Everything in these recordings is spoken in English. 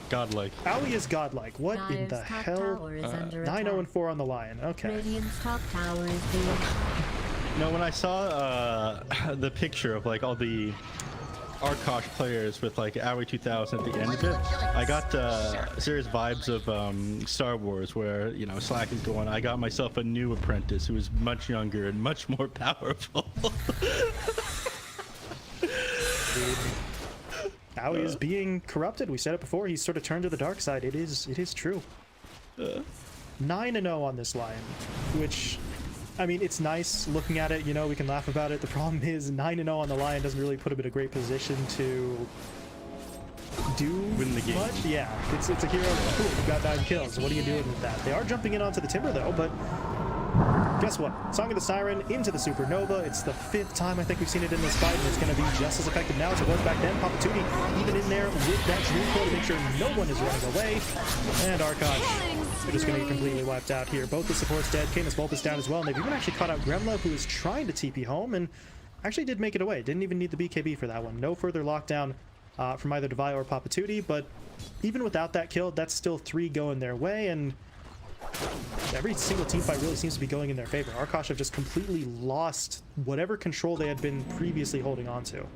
Godlike. Owie is godlike. What in the hell? 9-0-4 on the Lion. Okay. Radiant's top tower is being attacked. No, when I saw the picture of like all the Arkosh players with like Owie 2000 at the end of it, I got serious vibes of Star Wars, where, you know, Slack is going, I got myself a new apprentice who is much younger and much more powerful. Owie is being corrupted. We said it before. He's sort of turned to the dark side. It is true. 9-0 on this Lion, which, I mean, it's nice looking at it. You know, we can laugh about it. The problem is 9-0 on the Lion doesn't really put him in a great position to win the game. Much. Yeah, it's a hero. Cool, we've got 9 kills. What are you doing with that? They are jumping in onto the Timber though, but guess what? Song of the Siren into the Supernova. It's the 5th time I think we've seen it in this fight, and it's going to be just as effective now as it was back then. Papatootie even in there with that Dream Core to make sure no one is running away. And Arkosh, they're just going to get completely wiped out here. Both the supports dead. Canis Vulpus down as well. And they've even actually caught out Gremla, who is trying to TP home and actually did make it away. Didn't even need the BKB for that one. No further lockdown from either Devi or Papatootie, but even without that kill, that's still 3 going their way, and every single team fight really seems to be going in their favor. Arkosh have just completely lost whatever control they had been previously holding on to.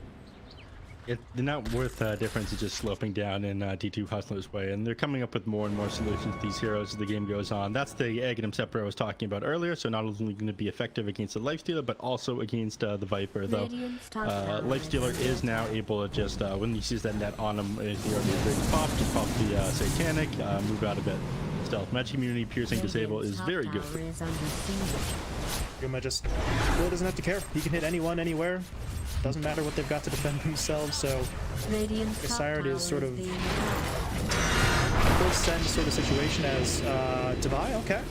They're not worth difference is just sloping down in D2 Hustler's way, and they're coming up with more and more solutions to these heroes as the game goes on. That's the Aghanim Scepter I was talking about earlier, so not only going to be effective against the Lifestealer, but also against the Viper, though. Lifestealer is now able to just, when he sees that net on him, if he already ready to pop, just pop the Satanic, move out a bit. Stealth. Magic Immunity, Piercing, Disable is very good. Yuma just really doesn't have to care. He can hit anyone, anywhere. Doesn't matter what they've got to defend themselves, so Siren is sort of full send sort of situation as Devi, okay.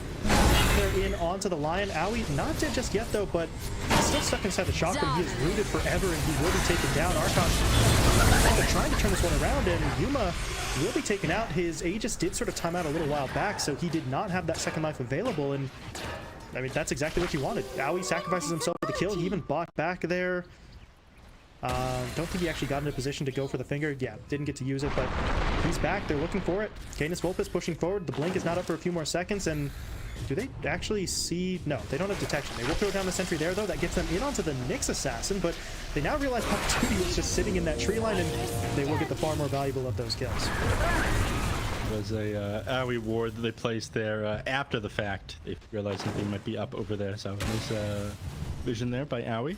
They're in onto the Lion. Owie not dead just yet though, but he's still stuck inside the shotgun. He is rooted forever and he will be taken down. Arkosh trying to turn this one around, and Yuma will be taken out. His Aegis did sort of time out a little while back, so he did not have that second life available, and I mean, that's exactly what you wanted. Owie sacrifices himself for the kill. He even bought back there. Don't think he actually got in a position to go for the finger. Yeah, didn't get to use it, but he's back. They're looking for it. Canis Vulpus pushing forward. The blink is not up for a few more seconds, and do they actually see? No, they don't have detection. They will throw down the sentry there, though. That gets them in onto the Nyx Assassin, but they now realize Papatootie was just sitting in that tree line, and they will get the far more valuable of those kills. It was a Owie ward that they placed there after the fact. They realized something might be up over there, so nice vision there by Owie.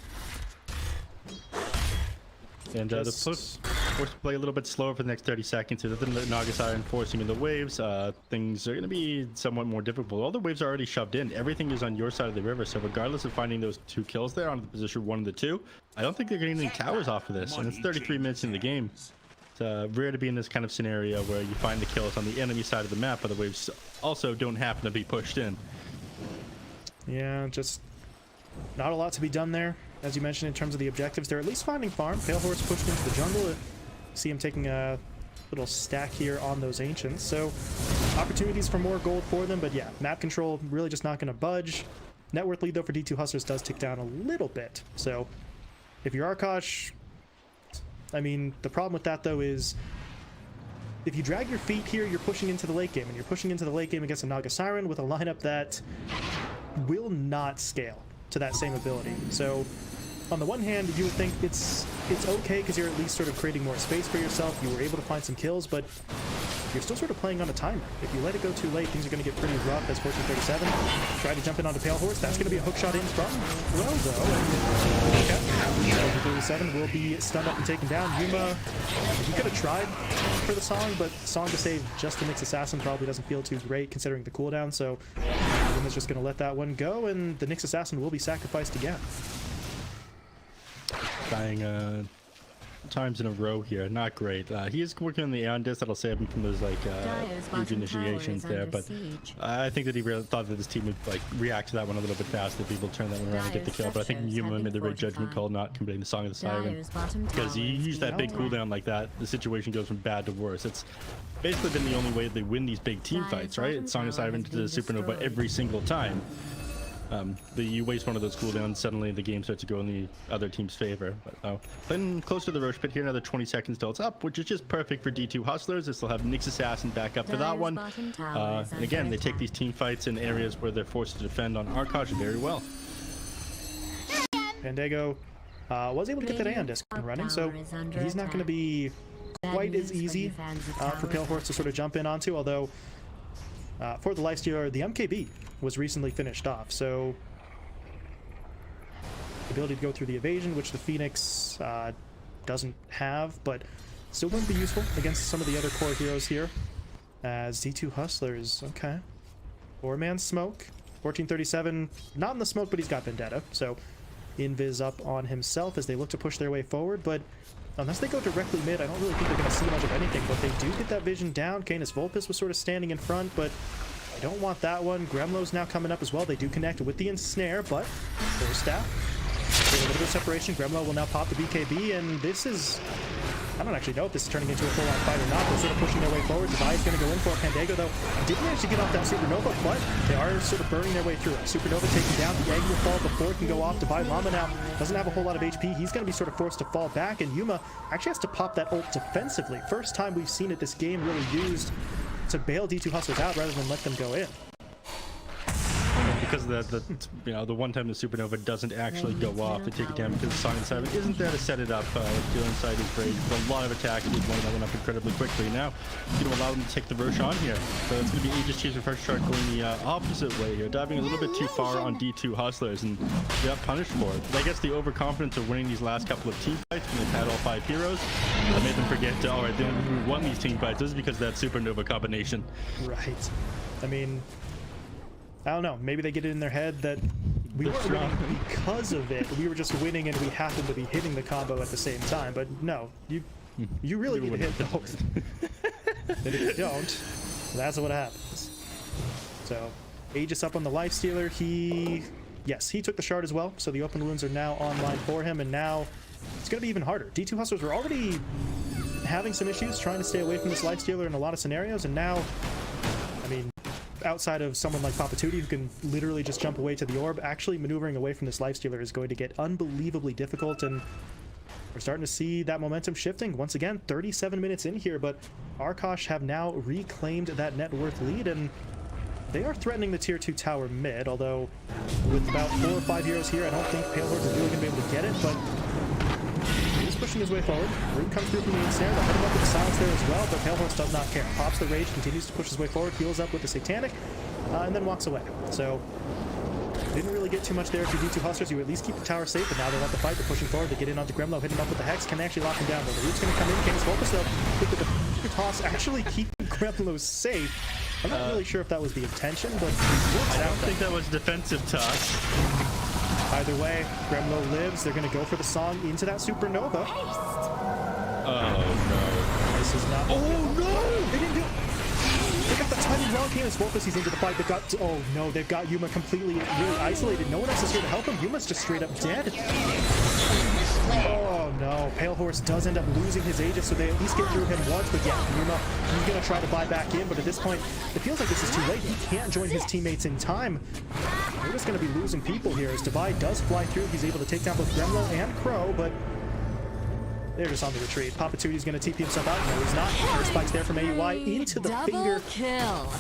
And the forced to play a little bit slower for the next 30 seconds. So the Naga Siren forcing in the waves. Things are going to be somewhat more difficult. All the waves are already shoved in. Everything is on your side of the river. So regardless of finding those 2 kills there on the position 1 and the 2, I don't think they're getting any towers off of this. And it's 33 minutes in the game. It's rare to be in this kind of scenario where you find the kills on the enemy side of the map, but the waves also don't happen to be pushed in. Yeah, just not a lot to be done there. As you mentioned, in terms of the objectives, they're at least finding farm. Pale Horse pushed into the jungle. See him taking a little stack here on those Ancients. So opportunities for more gold for them, but yeah, map control really just not going to budge. Net worth lead, though, for D2 Hustlers does tick down a little bit. So if you're Arkosh, I mean, the problem with that, though, is if you drag your feet here, you're pushing into the late game, and you're pushing into the late game against a Naga Siren with a lineup that will not scale to that same ability. So on the one hand, you would think it's okay because you're at least sort of creating more space for yourself. You were able to find some kills, but you're still sort of playing on a timer. If you let it go too late, things are going to get pretty rough as 1437. Try to jump in onto Pale Horse. That's going to be a hook shot in from Crow, though. Okay. 1437 will be stunned up and taken down. Yuma, he could have tried for the Song, but Song to save just the Nyx Assassin probably doesn't feel too great considering the cooldown, so Yuma's just going to let that one go, and the Nyx Assassin will be sacrificed again. Dying times in a row here, not great. He is working on the Aeon Disc that'll save him from those like huge initiations there, but I think that he really thought that his team would like react to that one a little bit faster if people turn that one around and get the kill. But I think Yuma made the right judgment call not completing the Song of the Siren, because he used that big cooldown like that. The situation goes from bad to worse. It's basically been the only way they win these big team fights, right? It's Song of the Siren to the Supernova every single time. You waste one of those cooldowns, suddenly the game starts to go in the other team's favor. But now, playing close to the Roche pit here, another 20 seconds till it's up, which is just perfect for D2 Hustlers. This will have Nyx Assassin back up for that one. And again, they take these team fights in areas where they're forced to defend on Arkosh very well. Pandego was able to get that Aeon Disc running, so he's not going to be quite as easy for Pale Horse to sort of jump in onto, although for the lifestealer, the MKB was recently finished off, so the ability to go through the evasion, which the Phoenix doesn't have, but still going to be useful against some of the other core heroes here. As D2 Hustlers, okay. 4-man smoke, 1437, not in the smoke, but he's got Vendetta, so Invis up on himself as they look to push their way forward, but unless they go directly mid, I don't really think they're going to see much of anything, but they do get that vision down. Canis Vulpus was sort of standing in front, but I don't want that one. Gremlo's now coming up as well. They do connect with the ensnare, but Force Staff. A little bit of separation. Gremlo will now pop the BKB, and this is... I don't actually know if this is turning into a full-on fight or not. They're sort of pushing their way forward. Devi is going to go in for it. Pandego, though, didn't manage to get off that Supernova, but they are sort of burning their way through it. Supernova taken down. The egg will fall before it can go off. Devi Llama now doesn't have a whole lot of HP. He's going to be sort of forced to fall back, and Yuma actually has to pop that ult defensively. First time we've seen it this game really used to bail D2 Hustlers out rather than let them go in. Because the one time the Supernova doesn't actually go off, they take it down because the Song inside of it isn't there to set it up. Deal inside is great. A lot of attacks, he's blowing that one up incredibly quickly. Now, he's going to allow them to take the Roche on here. So it's going to be Aegis Chaser first shark going the opposite way here, diving a little bit too far on D2 Hustlers, and they got punished for it. But I guess the overconfidence of winning these last couple of team fights when they've had all 5 heroes that made them forget, alright, the only reason we won these team fights is because of that Supernova combination. Right. I mean, I don't know, maybe they get it in their head that we weren't winning because of it. We were just winning and we happened to be hitting the combo at the same time. But no, you really need to hit both. And if you don't, that's what happens. So, Aegis up on the Lifestealer. Yes, he took the shard as well. So the open wounds are now online for him, and now it's going to be even harder. D2 Hustlers were already having some issues trying to stay away from this Lifestealer in a lot of scenarios, and now, I mean, outside of someone like Papa Tootie who can literally just jump away to the orb, actually maneuvering away from this Lifestealer is going to get unbelievably difficult, and we're starting to see that momentum shifting. Once again, 37 minutes in here, but Arkosh have now reclaimed that net worth lead, and they are threatening the tier 2 tower mid, although with about 4 or 5 heroes here, I don't think Pale Horse is really going to be able to get it, but he's pushing his way forward. Rune comes through from the ensnare. They'll hit him up with the silence there as well, but Pale Horse does not care. Pops the rage, continues to push his way forward, heals up with the satanic, and then walks away. So, didn't really get too much there for D2 Hustlers. You at least keep the tower safe, but now they want the fight. They're pushing forward. They get in onto Gremlo, hit him up with the Hex. Can they actually lock him down? The Root's going to come in. Canis Vulpus, though, with the toss, actually keeping Gremlo safe. I'm not really sure if that was the intention, but I don't think that was defensive toss. Either way, Gremlo lives. They're going to go for the song into that Supernova. Oh, no. This is not... Oh, no! They didn't do it. They got the timing wrong. Canis Vulpus, he's into the fight. They've got... Oh, no. They've got Yuma completely really isolated. No one else is here to help him. Yuma's just straight up dead. Oh, no. Pale Horse does end up losing his Aegis, so they at least get through him once. But yeah, Yuma, he's going to try to buy back in. But at this point, it feels like this is too late. He can't join his teammates in time. We're just going to be losing people here as Devi does fly through. He's able to take down both Gremlo and Crow, but they're just on the retreat. Papa Tootie's going to TP himself out. No, he's not. First spikes there from AUI into the finger. Kill.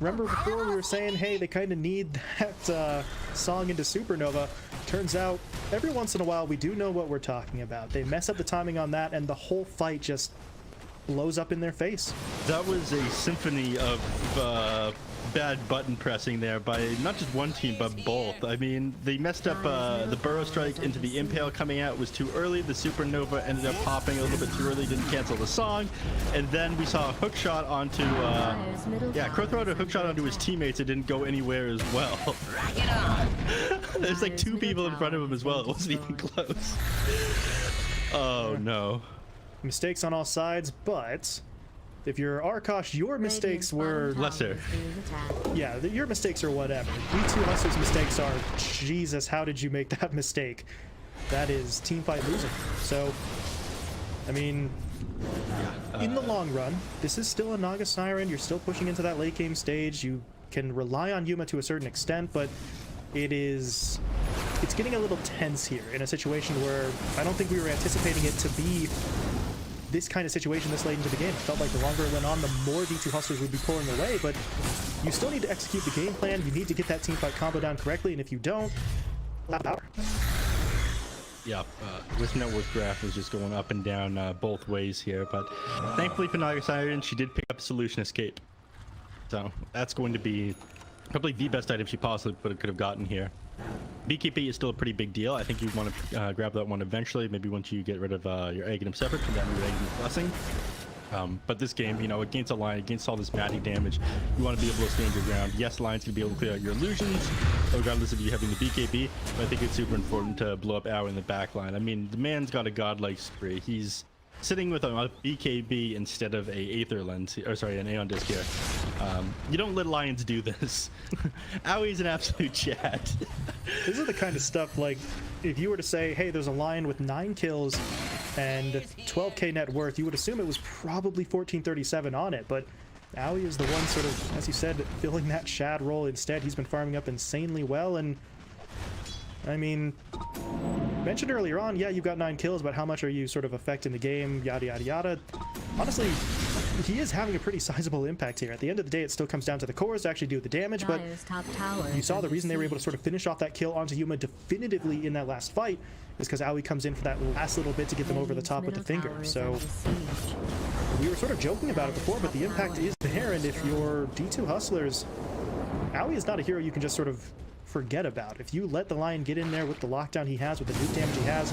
Remember before we were saying, hey, they kind of need that song into Supernova. Turns out, every once in a while, we do know what we're talking about. They mess up the timing on that, and the whole fight just blows up in their face. That was a symphony of bad button pressing there by not just one team, but both. I mean, they messed up the Burrow Strike into the Impale coming out was too early. The Supernova ended up popping a little bit too early, didn't cancel the song. And then we saw a hook shot onto, Crow threw out a hook shot onto his teammates. It didn't go anywhere as well. There's like 2 people in front of him as well. It wasn't even close. Oh, no. Mistakes on all sides, but if you're Arkosh, your mistakes were lesser. Yeah, your mistakes are whatever. D2 Hustlers' mistakes are, Jesus, how did you make that mistake? That is teamfight losing. So, I mean, in the long run, this is still a Naga Siren. You're still pushing into that late game stage. You can rely on Yuma to a certain extent, but it's getting a little tense here in a situation where I don't think we were anticipating it to be this kind of situation this late into the game. It felt like the longer it went on, the more D2 Hustlers would be pulling away, but you still need to execute the game plan. You need to get that teamfight combo down correctly, and if you don't, power. Yeah, this network graph is just going up and down both ways here, but thankfully for Naga Siren, she did pick up Solution Escape. So that's going to be probably the best item she possibly could have gotten here. BKB is still a pretty big deal. I think you want to grab that one eventually, maybe once you get rid of your Aghanim Separate, come down to your Aghanim Blessing. But this game, you know, against a line, against all this magic damage, you want to be able to stand your ground. Yes, the line's going to be able to clear out your illusions, regardless of you having the BKB, but I think it's super important to blow up Ao in the back line. I mean, the man's got a godlike spree. He's sitting with a BKB instead of a Aether Lens, or sorry, an Aeon Disc here. You don't let Lions do this. Aui's an absolute chat. This is the kind of stuff, like, if you were to say, hey, there's a Lion with 9 kills and 12k net worth, you would assume it was probably 1437 on it, but Aoi is the one sort of, as you said, filling that Shad role instead. He's been farming up insanely well, and I mean, mentioned earlier on, yeah, you've got 9 kills, but how much are you sort of affecting the game, yada yada yada. Honestly, he is having a pretty sizable impact here. At the end of the day, it still comes down to the cores to actually do the damage, but you saw the reason they were able to sort of finish off that kill onto Yuma definitively in that last fight is because Aoi comes in for that last little bit to get them over the top with the finger. So we were sort of joking about it before, but the impact is there, and if you're D2 Hustlers, Aoi is not a hero you can just sort of forget about. If you let the Lion get in there with the lockdown he has, with the nuke damage he has,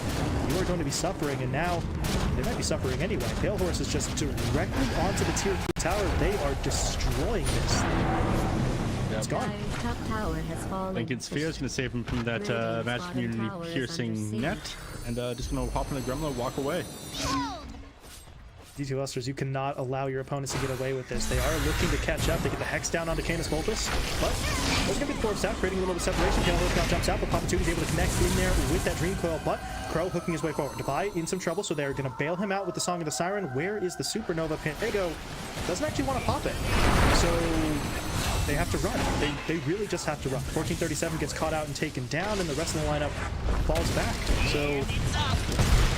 you are going to be suffering, and now they might be suffering anyway. Pale Horse is just directly onto the tier 3 tower. They are destroying this. It's gone. I think it's Sphere is going to save him from that Magic Community piercing net, and just going to hop in the Gremlin and walk away. D2 Hustlers, you cannot allow your opponents to get away with this. They are looking to catch up. They get the Hex down onto Canis Voltus, but there's going to be the Force out, creating a little bit of separation. Pale Horse now jumps out, but Papa 2 is able to connect in there with that Dream Coil, but Crow hooking his way forward. Devi in some trouble, so they're going to bail him out with the Song of the Siren. Where is the Supernova? Pandego doesn't actually want to pop it, so they have to run. They really just have to run. 1437 gets caught out and taken down, and the rest of the lineup falls back. So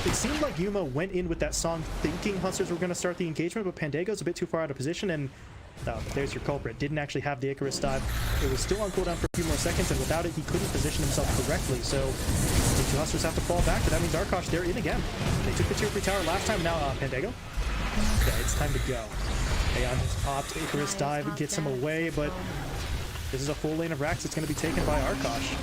it seemed like Yuma went in with that song thinking Hustlers were going to start the engagement, but Pandego's a bit too far out of position, and there's your culprit. Didn't actually have the Icarus dive. It was still on cooldown for a few more seconds, and without it, he couldn't position himself correctly. So the two Hustlers have to fall back, but that means Arkosh, they're in again. They took the tier 3 tower last time. Now Pandego. Okay, it's time to go. Aeon has popped. Icarus dive gets him away, but this is a full lane of racks. It's going to be taken by Arkosh.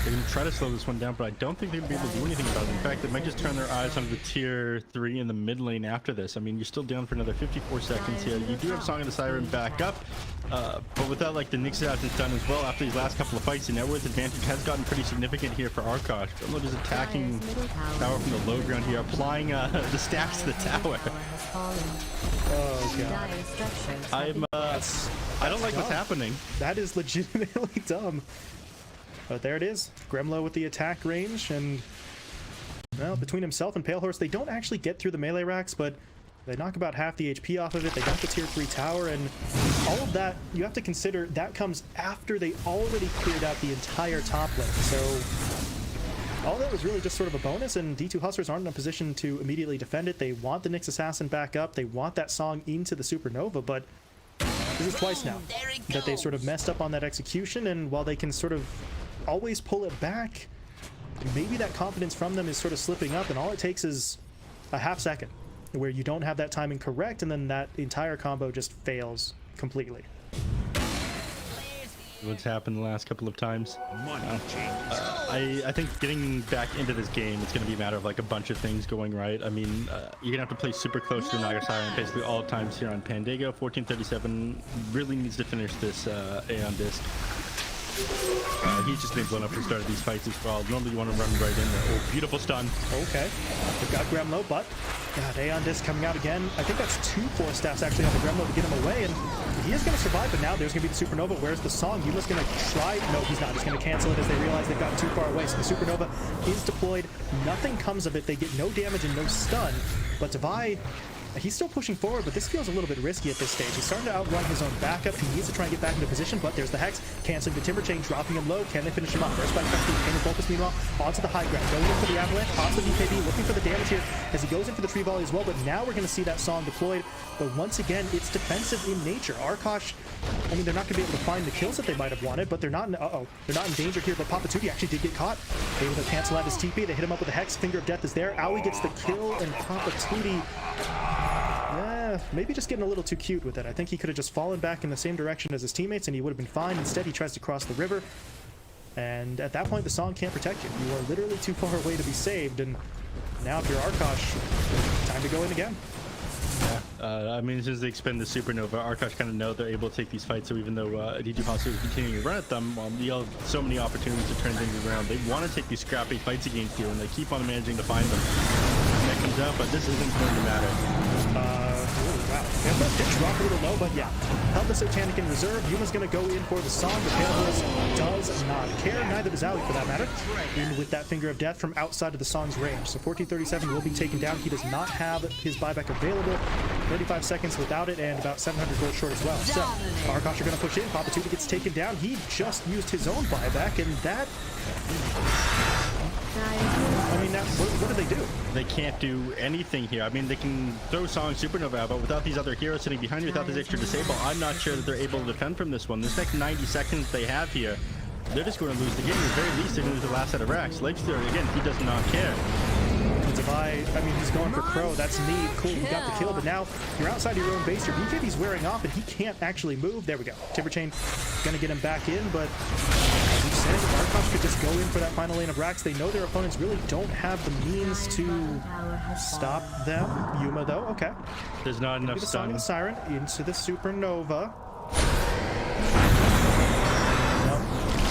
They can try to slow this one down, but I don't think they'll be able to do anything about it. In fact, they might just turn their eyes onto the tier 3 in the mid lane after this. I mean, you're still down for another 54 seconds here. You do have Song of the Siren back up, but without like the Nyx assassin's done as well after these last couple of fights, the net worth advantage has gotten pretty significant here for Arkosh. Gremlin is attacking tower from the low ground here, applying the stacks to the tower. Oh god. I don't like what's happening. That is legitimately dumb. But there it is. Gremlo with the attack range, and well, between himself and Pale Horse, they don't actually get through the melee racks, but they knock about half the HP off of it. They got the tier 3 tower, and all of that, you have to consider that comes after they already cleared out the entire top lane. So all that was really just sort of a bonus, and D2 Hustlers aren't in a position to immediately defend it. They want the Nyx Assassin back up. They want that song into the Supernova, but this is twice now that they sort of messed up on that execution, and while they can sort of always pull it back, maybe that confidence from them is sort of slipping up, and all it takes is a half second where you don't have that timing correct, and then that entire combo just fails completely. What's happened the last couple of times. I think getting back into this game, it's going to be a matter of like a bunch of things going right. I mean, you're going to have to play super close to Naga Siren basically all times here on Pandego. 1437 really needs to finish this Aeon Disc. He's just been blown up at the start of these fights as well. Normally you want to run right in there. Oh, beautiful stun. Okay. They've got Gremlo, but God, Aeon Disc coming out again. I think that's 2 Force staffs actually on the Gremlo to get him away, and he is going to survive, but now there's going to be the Supernova. Where's the song? Yuma's going to try. No, he's not. He's going to cancel it as they realize they've gotten too far away. So the Supernova is deployed. Nothing comes of it. They get no damage and no stun, but Devi He's still pushing forward, but this feels a little bit risky at this stage. He's starting to outrun his own backup. He needs to try and get back into position, but there's the Hex, canceling the Timber Chain, dropping him low. Can they finish him off? First by Painted Focus, meanwhile, onto the high ground. Going in for the Avalanche, pops the BKB, looking for the damage here as he goes in for the Tree Volley as well, but now we're going to see that Song deployed. But once again, it's defensive in nature. Arkosh, I mean, they're not going to be able to find the kills that they might have wanted, but they're not in, they're not in danger here, but Papatuti actually did get caught. Able to cancel out his TP. They hit him up with a Hex. Finger of Death is there. Aoi gets the kill, and Papatuti, yeah, maybe just getting a little too cute with it. I think he could have just fallen back in the same direction as his teammates, and he would have been fine. Instead, he tries to cross the river, and at that point, the Song can't protect you. You are literally too far away to be saved, and now if you're Arkosh, time to go in again. Yeah, I mean, as soon as they expend the Supernova, Arkosh kind of know they're able to take these fights, so even though D2 Hostile is continuing to run at them, you have so many opportunities to turn things around. They want to take these scrappy fights against you, and they keep on managing to find them. And that comes out, but this isn't going to matter. Wow. Pale did drop a little low, but yeah. Held the Satanic in reserve. Yuma's going to go in for the Song, but Pale Horse does not care. Neither does Aoi, for that matter. In with that Finger of Death from outside of the Song's range. So 1437 will be taken down. He does not have his buyback available. 35 seconds without it, and about 700 gold short as well. So Arkosh are going to push in. Papatuti gets taken down. He just used his own buyback, and that... I mean, what do they do? They can't do anything here. I mean, they can throw Song Supernova out, but without these other heroes sitting behind you, without this extra disable, I'm not sure that they're able to defend from this one. This next 90 seconds they have here, they're just going to lose the game. At the very least, they're going to lose the last set of racks. Legstar, again, he does not care. I mean, he's going for Crow. That's neat. Cool, he got the kill, but now you're outside your own base. Your BKB's wearing off, and he can't actually move. There we go. Timber Chain going to get him back in, but as you said, Arkosh could just go in for that final lane of racks. They know their opponents really don't have the means to stop them. Yuma, though, okay. There's not enough the Song and stun. Siren into the Supernova.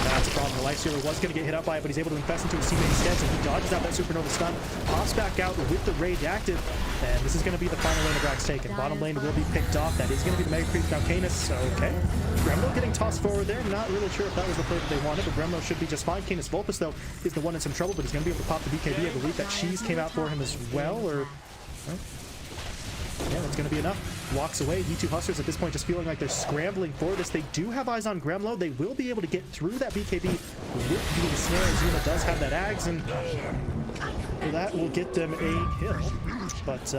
That's a problem. The Life Stealer was going to get hit up by it, but he's able to infest into his teammate instead, so he dodges out that Supernova stun, pops back out with the Rage active, and this is going to be the final lane of racks taken. Bottom lane will be picked off. That is going to be the Mega Creep. Now Canis, okay. Gremlo getting tossed forward there. Not really sure if that was the play that they wanted, but Gremlo should be just fine. Canis Vulpus, though, is the one in some trouble, but he's going to be able to pop the BKB. I believe that Cheese came out for him as well, or... Oh. Yeah, that's going to be enough. Walks away. D2 Hustlers at this point just feeling like they're scrambling for this. They do have eyes on Gremlo. They will be able to get through that BKB with the snare. Zuma does have that Ags, and that will get them a kill. But,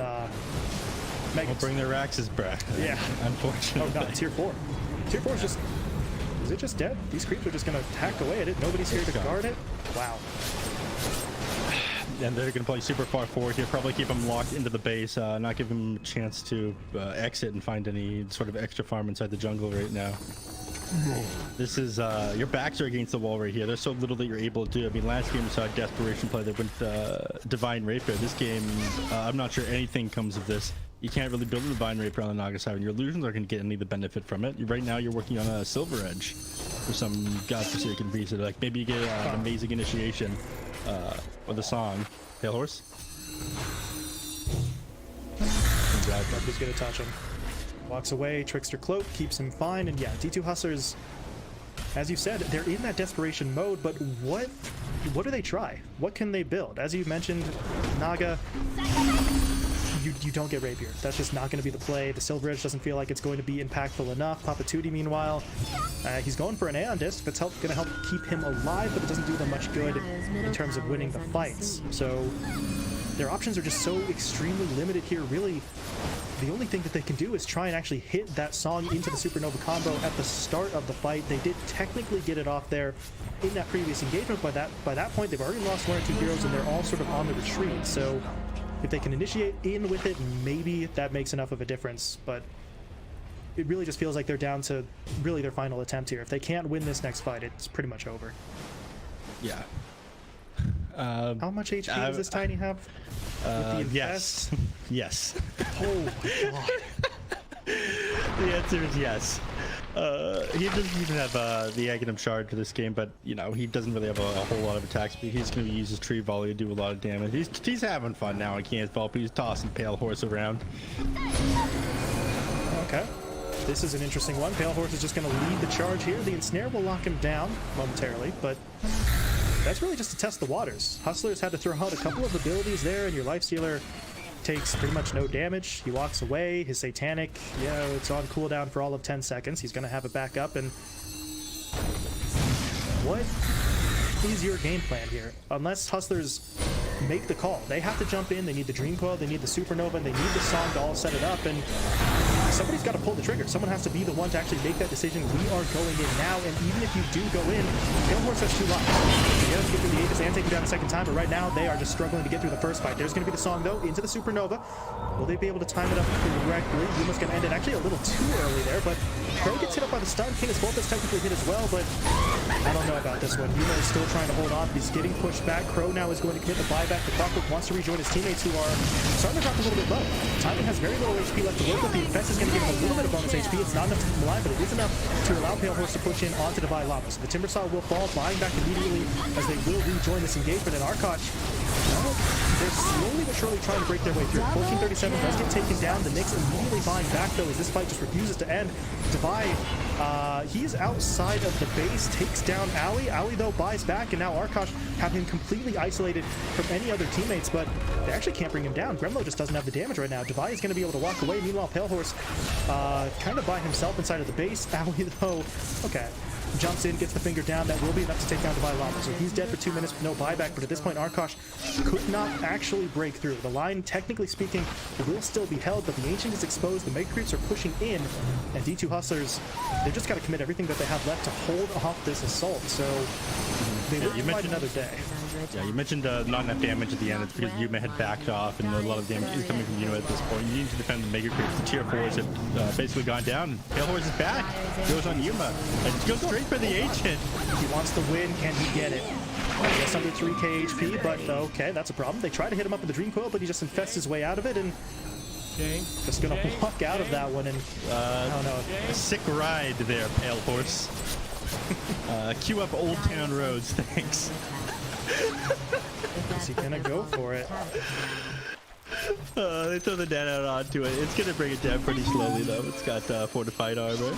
We'll bring their axes back. Yeah. Unfortunately. Oh, God, tier 4. Tier 4 is just... Is it just dead? These creeps are just going to hack away at it. Nobody's here to guard it. Wow. And they're going to play super far forward here, probably keep him locked into the base, not give him a chance to exit and find any sort of extra farm inside the jungle right now. This is, your backs are against the wall right here. There's so little that you're able to do. I mean, last game we saw a desperation play that went Divine Rapier. This game, I'm not sure anything comes of this. You can't really build a Divine Rapier on the Naga side, and your illusions aren't going to get any of the benefit from it. Right now, you're working on a Silver Edge for some godforsaken reason. Like, maybe you get an amazing initiation. Or the Song. Pale Horse? Nobody's gonna touch him. Walks away, Trickster Cloak, keeps him fine, and yeah, D2 Hustlers, as you said, they're in that desperation mode, but what do they try? What can they build? As you mentioned, Naga, you don't get Rapier. That's just not going to be the play. The Silver Edge doesn't feel like it's going to be impactful enough. Papatuti, meanwhile, he's going for an Aeon Disc. That's going to help keep him alive, but it doesn't do them much good in terms of winning the fights. So their options are just so extremely limited here. Really, the only thing that they can do is try and actually hit that Song into the Supernova combo at the start of the fight. They did technically get it off there in that previous engagement. By that point, they've already lost 1 or 2 heroes, and they're all sort of on the retreat. So if they can initiate in with it, maybe that makes enough of a difference, but it really just feels like they're down to really their final attempt here. If they can't win this next fight, it's pretty much over. Yeah. How much HP does this Tiny have? Yes. Yes. Oh my God. The answer is yes. He doesn't even have the Aghanim Shard for this game, but you know he doesn't really have a whole lot of attack speed. He's going to use his Tree Volley to do a lot of damage. He's having fun now. I can't fault, but he's tossing Pale Horse around. Okay. This is an interesting one. Pale Horse is just going to lead the charge here. The Ensnare will lock him down momentarily, but that's really just to test the waters. Hustlers had to throw out a couple of abilities there, and your Lifestealer takes pretty much no damage. He walks away. His Satanic, it's on cooldown for all of 10 seconds. He's going to have it back up. And what is your game plan here? Unless Hustlers make the call. They have to jump in. They need the Dream Coil. They need the Supernova. And they need the Song to all set it up. And somebody's got to pull the trigger. Someone has to be the one to actually make that decision. We are going in now. And even if you do go in, Pale Horse has 2 lives. He has to get through the Aegis and take him down a second time. But right now, they are just struggling to get through the first fight. There's going to be the Song, though, into the Supernova. Will they be able to time it up correctly? Yuma's going to end it actually a little too early there. But Crow gets hit up by the stun. King is both technically hit as well. But I don't know about this one. Yuma is still trying to hold on. He's getting pushed back. Crow now is going to commit the buyback. The Clockwork wants to rejoin his teammates who are starting to drop a little bit low. Timing has very little HP left to work with. The Infest is going to give him a little bit of bonus HP. It's not enough to keep him alive, but it is enough to allow Pale Horse to push in onto Divine Lava. So the Timbersaw will fall, buying back immediately as they will rejoin this engagement. And Arkosh, well, they're slowly but surely trying to break their way through. 1437 does get taken down. The Knicks immediately buying back, though, as this fight just refuses to end. Divine, he's outside of the base, takes down Ali. Ali, though, buys back, and now Arkosh have him completely isolated from any other teammates, but they actually can't bring him down. Gremlo just doesn't have the damage right now. Divine is going to be able to walk away. Meanwhile, Pale Horse kind of by himself inside of the base. Ali, though, okay, jumps in, gets the finger down. That will be enough to take down Divine Lava. So he's dead for 2 minutes with no buyback, but at this point, Arkosh could not actually break through. The line, technically speaking, will still be held, but the Ancient is exposed. The Mega Creeps are pushing in, and D2 Hustlers, they've just got to commit everything that they have left to hold off this assault. So they will fight another day. Yeah, you mentioned not enough damage at the end. It's because Yuma had backed off, and a lot of damage is coming from Yuma at this point. You need to defend the Mega Creeps. The tier 4s have basically gone down. Pale Horse is back. Goes on Yuma. And just goes straight for the Ancient. He wants to win. Can he get it? Just under 3k HP, but okay, that's a problem. They try to hit him up with the Dream Coil, but he just infests his way out of it, and just gonna walk out of that one. And I don't know. A sick ride there, Pale Horse. Queue up Old Town Roads, thanks. Is he gonna go for it? They throw the net out onto it. It's gonna bring it down pretty slowly, though. It's got fortified armor,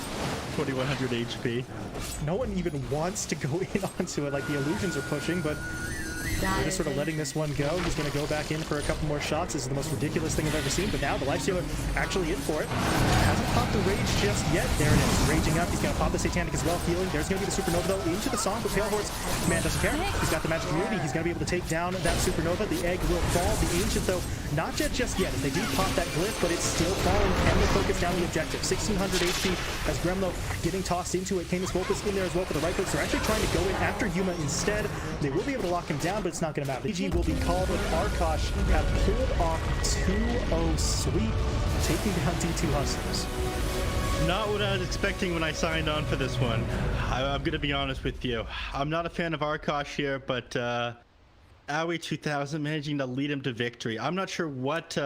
2100 HP. No one even wants to go in onto it. Like, the illusions are pushing, but they're just sort of letting this one go. He's going to go back in for a couple more shots. This is the most ridiculous thing I've ever seen, but now the Lifestealer actually in for it. Hasn't popped the Rage just yet. There it is. Raging up. He's going to pop the Satanic as well, healing. There's going to be the Supernova, though, into the Song, but Pale Horse, man, doesn't care. He's got the Magic Immunity. He's going to be able to take down that Supernova. The Egg will fall. The Ancient, though, not just yet. They do pop that Glyph, but it's still falling. Can they focus down the objective? 1600 HP as Gremlo getting tossed into it. Canis Vulpus in there as well for the right clicks. They're actually trying to go in after Yuma instead. They will be able to lock him down, but it's not going to matter. The GG will be called, and Arkosh have pulled off 2-0 sweep, taking down D2 Hustlers. Not what I was expecting when I signed on for this one. I'm going to be honest with you. I'm not a fan of Arkosh here, but Aoi 2000 managing to lead him to victory. I'm not sure what